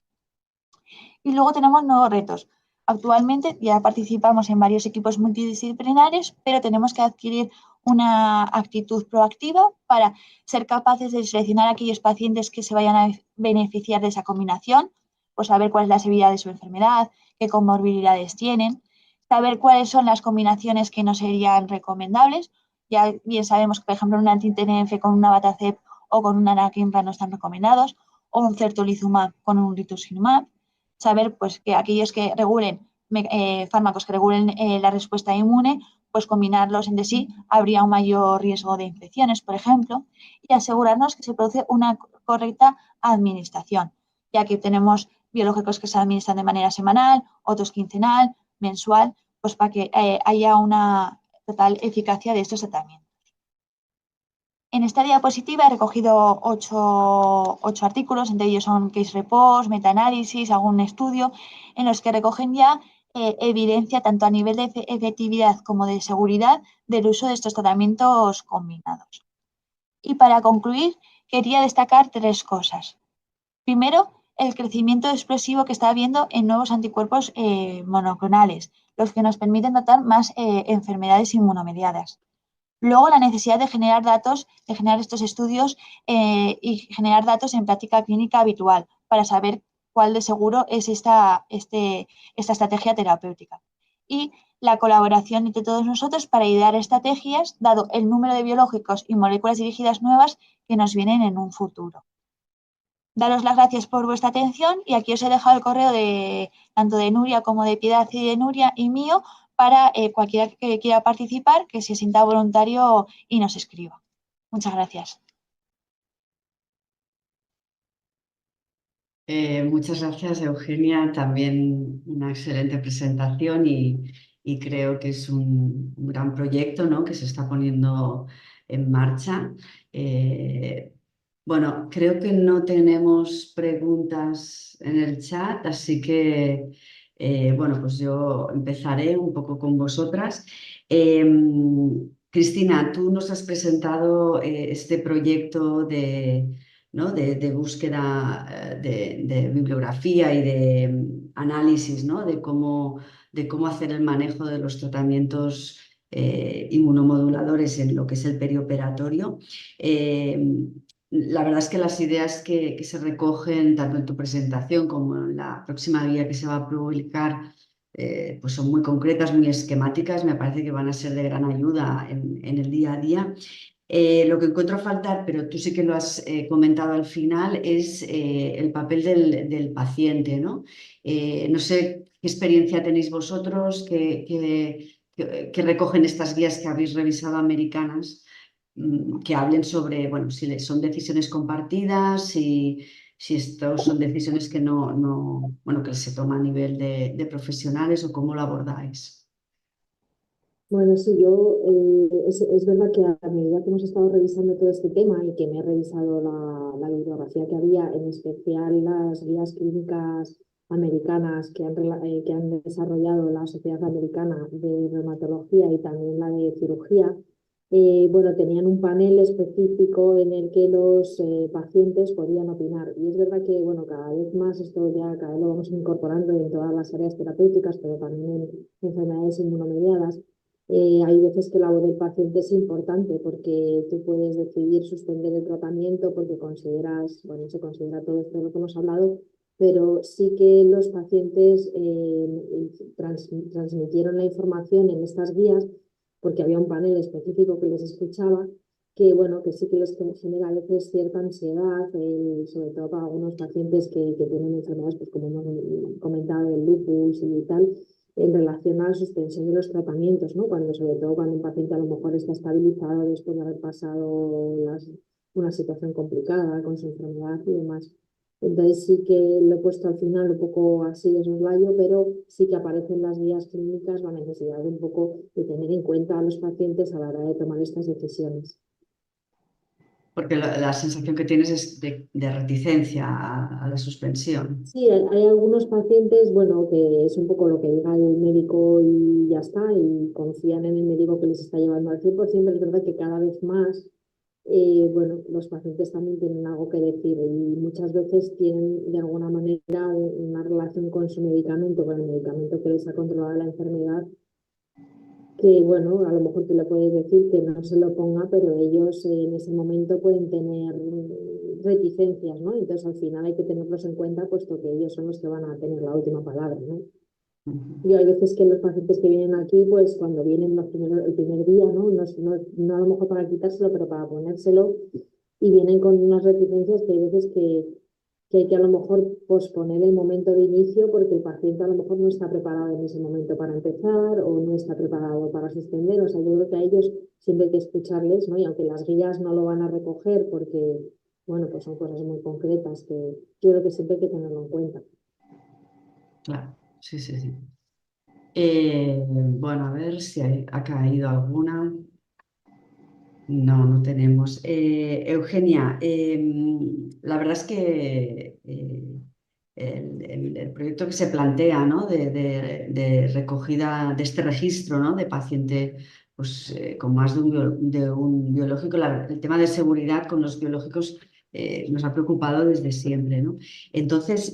Y luego tenemos nuevos retos. Actualmente ya participamos en varios equipos multidisciplinarios, pero tenemos que adquirir una actitud proactiva para ser capaces de seleccionar a aquellos pacientes que se vayan a beneficiar de esa combinación, pues saber cuál es la severidad de su enfermedad, qué comorbilidades tienen, saber cuáles son las combinaciones que no serían recomendables. Ya bien sabemos que, por ejemplo, un anti-TNF con un abatacept o con un anakinra no están recomendados, o un certolizumab con un rituximab. Saber pues, que aquellos que regulen fármacos que regulen la respuesta inmune, pues combinarlos entre sí habría un mayor riesgo de infecciones, por ejemplo, y asegurarnos que se produce una correcta administración, ya que tenemos biológicos que se administran de manera semanal, otros quincenal, mensual, pues para que haya una total eficacia de estos tratamientos. En esta diapositiva he recogido 8 artículos, entre ellos son case reports, metaanálisis, algún estudio, en los que recogen ya evidencia tanto a nivel de efectividad como de seguridad del uso de estos tratamientos combinados. Y para concluir, quería destacar 3 cosas. Primero, el crecimiento explosivo que está habiendo en nuevos anticuerpos monoclonales, los que nos permiten tratar más enfermedades inmunomediadas. Luego, la necesidad de generar datos, de generar estos estudios y generar datos en práctica clínica habitual para saber cuál de seguro es esta estrategia terapéutica. Y la colaboración entre todos nosotros para idear estrategias, dado el número de biológicos y moléculas dirigidas nuevas que nos vienen en un futuro. Daros las gracias por vuestra atención y aquí os he dejado el correo tanto de Nuria como de Piedad y de Nuria y mío para cualquiera que quiera participar, que se sienta voluntario y nos escriba. Muchas gracias. Muchas gracias, Eugenia. También una excelente presentación y creo que es un gran proyecto, ¿no?, que se está poniendo en marcha. Eh, bueno, creo que no tenemos preguntas en el chat, así que, bueno, pues yo empezaré un poco con vosotras. Cristina, tú nos has presentado este proyecto de, ¿no?, de búsqueda de bibliografía y de análisis, ¿no?, de cómo hacer el manejo de los tratamientos inmunomoduladores en lo que es el perioperatorio. La verdad es que las ideas que se recogen tanto en tu presentación como en la próxima guía que se va a publicar pues son muy concretas, muy esquemáticas. Me parece que van a ser de gran ayuda en el día a día. Lo que encuentro a faltar, pero tú sí que lo has comentado al final, es el papel del paciente, ¿no? No sé qué experiencia tenéis vosotros, que recogen estas guías que habéis revisado americanas, que hablen sobre, bueno, si son decisiones compartidas, si estas son decisiones que bueno, que se toman a nivel de profesionales o cómo lo abordáis. Bueno, sí, es verdad que a medida que hemos estado revisando todo este tema y que me he revisado la bibliografía que había, en especial las guías clínicas americanas que han desarrollado la Sociedad Americana de Reumatología y también la de Cirugía, bueno, tenían un panel específico en el que los pacientes podían opinar. Y es verdad que, bueno, cada vez más esto ya cada vez lo vamos incorporando en todas las áreas terapéuticas, pero también en enfermedades inmunomediadas. Hay veces que la voz del paciente es importante porque tú puedes decidir suspender el tratamiento porque consideras, bueno, se considera todo esto de lo que hemos hablado, pero sí que los pacientes transmitieron la información en estas guías porque había un panel específico que les escuchaba, que bueno, que sí que les genera a veces cierta ansiedad, sobre todo para algunos pacientes que tienen enfermedades, pues como hemos comentado, el lupus y tal, en relación a la suspensión de los tratamientos, ¿no? Sobre todo cuando un paciente a lo mejor está estabilizado después de haber pasado una situación complicada con su enfermedad y demás. Entonces sí que lo he puesto al final un poco así de soslayo, pero sí que aparecen las guías clínicas la necesidad de un poco de tener en cuenta a los pacientes a la hora de tomar estas decisiones. Porque la sensación que tienes es de reticencia a la suspensión. Sí, hay algunos pacientes, bueno, que es un poco lo que diga el médico y ya está, y confían en el médico que les está llevando al 100%, pero es verdad que cada vez más, bueno, los pacientes también tienen algo que decir y muchas veces tienen de alguna manera una relación con su medicamento, con el medicamento que les ha controlado la enfermedad, que bueno, a lo mejor tú le puedes decir que no se lo ponga, pero ellos en ese momento pueden tener reticencias, ¿no? Entonces al final hay que tenerlos en cuenta, puesto que ellos son los que van a tener la última palabra, ¿no? Yo hay veces que los pacientes que vienen aquí, pues cuando vienen el primer día, ¿no? No a lo mejor para quitárselo, pero para ponérselo, y vienen con unas reticencias que hay veces que hay que a lo mejor posponer el momento de inicio porque el paciente a lo mejor no está preparado en ese momento para empezar o no está preparado para suspender. O sea, yo creo que a ellos siempre hay que escucharles, ¿no? Y aunque las guías no lo van a recoger porque, bueno, pues son cosas muy concretas que yo creo que siempre hay que tenerlo en cuenta. Claro, sí, sí, sí. Bueno, a ver si ha caído alguna. No, no tenemos. Eugenia, la verdad es que el proyecto que se plantea, ¿no?, de recogida de este registro, ¿no?, de paciente pues, con más de un biológico, el tema de seguridad con los biológicos nos ha preocupado desde siempre, ¿no? Entonces,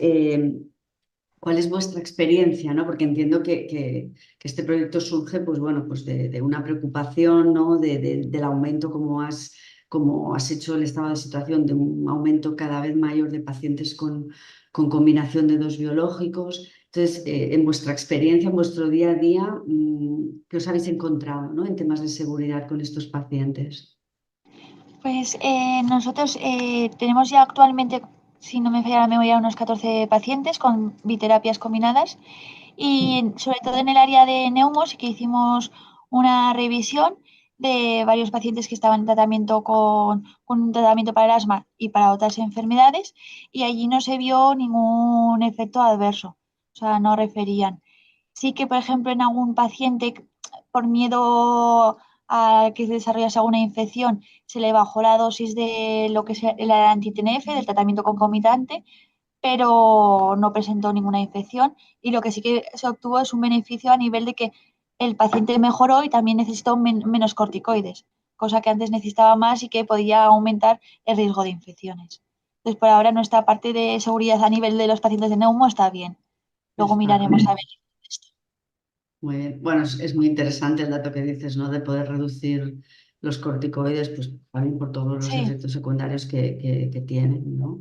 ¿cuál es vuestra experiencia, ¿no? Porque entiendo que este proyecto surge, pues bueno, pues de una preocupación, ¿no?, del aumento, como has hecho el estado de situación, de un aumento cada vez mayor de pacientes con combinación de dos biológicos. Entonces, en vuestra experiencia, en vuestro día a día, ¿qué os habéis encontrado, ¿no?, en temas de seguridad con estos pacientes? Pues nosotros tenemos ya actualmente, si no me falla la memoria, unos 14 pacientes con biterapias combinadas y sobre todo en el área de neumos, que hicimos una revisión, de varios pacientes que estaban en tratamiento con un tratamiento para el asma y para otras enfermedades, y allí no se vio ningún efecto adverso, o sea, no referían. Sí que, por ejemplo, en algún paciente, por miedo a que se desarrollase alguna infección, se le bajó la dosis de lo que es el anti-TNF, del tratamiento concomitante, pero no presentó ninguna infección, y lo que sí que se obtuvo es un beneficio a nivel de que el paciente mejoró y también necesitó menos corticoides, cosa que antes necesitaba más y que podía aumentar el riesgo de infecciones. Entonces, por ahora nuestra parte de seguridad a nivel de los pacientes de neumo está bien. Luego Está miraremos a ver esto. muy bien. Bueno, es muy interesante el dato que dices, ¿no? De poder reducir los corticoides, pues también por todos los Sí, efectos secundarios que tienen, ¿no?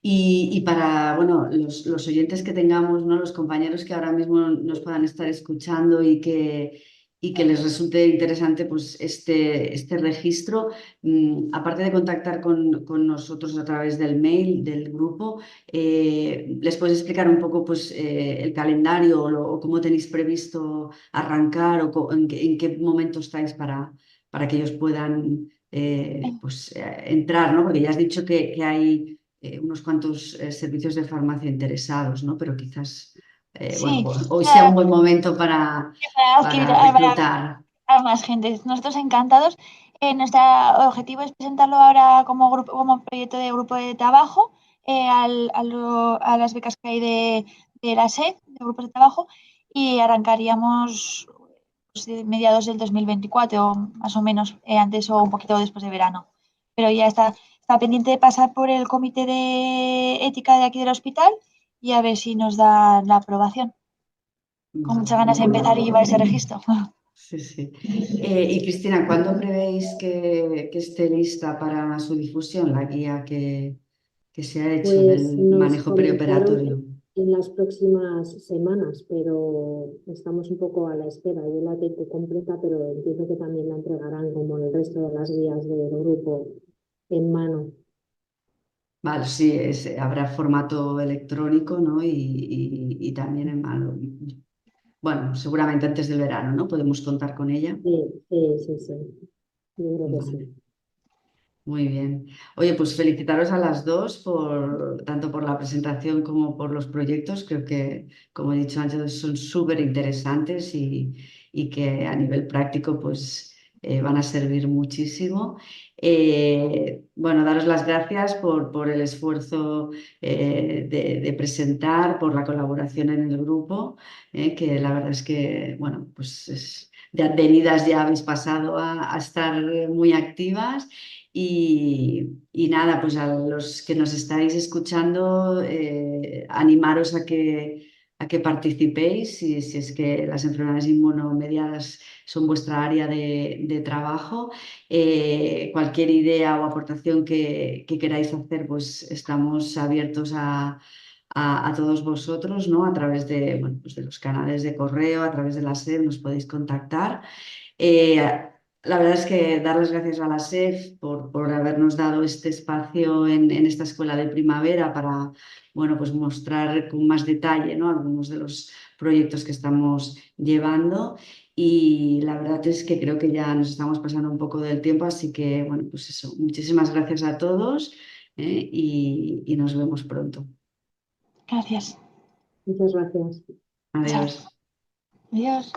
Y para, bueno, los oyentes que tengamos, ¿no? Los compañeros que ahora mismo nos puedan estar escuchando y que les resulte interesante pues, este registro, aparte de contactar con nosotros a través del mail del grupo, ¿les puedes explicar un poco pues, el calendario o cómo tenéis previsto arrancar o en qué momento estáis para que ellos puedan pues, entrar, ¿no? Porque ya has dicho que hay unos cuantos servicios de farmacia interesados, ¿no? Pero quizás, bueno, sí, hoy sea un buen momento para adquirir, para reclutar. a más gente. Nosotros encantados. Nuestro objetivo es presentarlo ahora como grupo, como proyecto de grupo de trabajo a las becas que hay de la SED, de grupos de trabajo, y arrancaríamos pues, mediados del 2024, más o menos, antes o un poquito después de verano. Pero ya está pendiente de pasar por el comité de ética de aquí del hospital y a ver si nos da la aprobación. Con muchas ganas de Muy empezar y bien. llevar ese registro. Sí, sí. Y Cristina, ¿cuándo prevéis que esté lista para su difusión la guía que se ha hecho Pues del nos manejo comentaron preoperatorio? en las próximas semanas, pero estamos un poco a la espera. Yo la tengo completa, pero entiendo que también la entregarán como el resto de las guías del grupo en mano. Vale, sí, habrá formato electrónico, ¿no? Y también en mano. Bueno, seguramente antes del verano, ¿no? Podemos contar con ella. Sí, sí, sí, sí. Yo creo que Vale. sí. Muy bien. Oye, pues felicitaros a las dos por tanto por la presentación como por los proyectos. Creo que, como he dicho antes, son súper interesantes y que a nivel práctico pues van a servir muchísimo. Bueno, daros las gracias por el esfuerzo de presentar, por la colaboración en el grupo, que la verdad es que, bueno, pues de adheridas ya habéis pasado a estar muy activas. Y nada, pues a los que nos estáis escuchando, animaros a que participéis si es que las enfermedades inmunomediadas son vuestra área de trabajo. Cualquier idea o aportación que queráis hacer, pues estamos abiertos a todos vosotros, ¿no? A través de, bueno, pues de los canales de correo, a través de la SED nos podéis contactar. Eh, la verdad es que dar las gracias a la SEF por habernos dado este espacio en esta escuela de primavera para, bueno, pues mostrar con más detalle, ¿no? Algunos de los proyectos que estamos llevando. Y la verdad es que creo que ya nos estamos pasando un poco del tiempo, así que, bueno, pues eso, muchísimas gracias a todos, y nos vemos pronto. Gracias. Muchas gracias. Adiós. Chao. Adiós.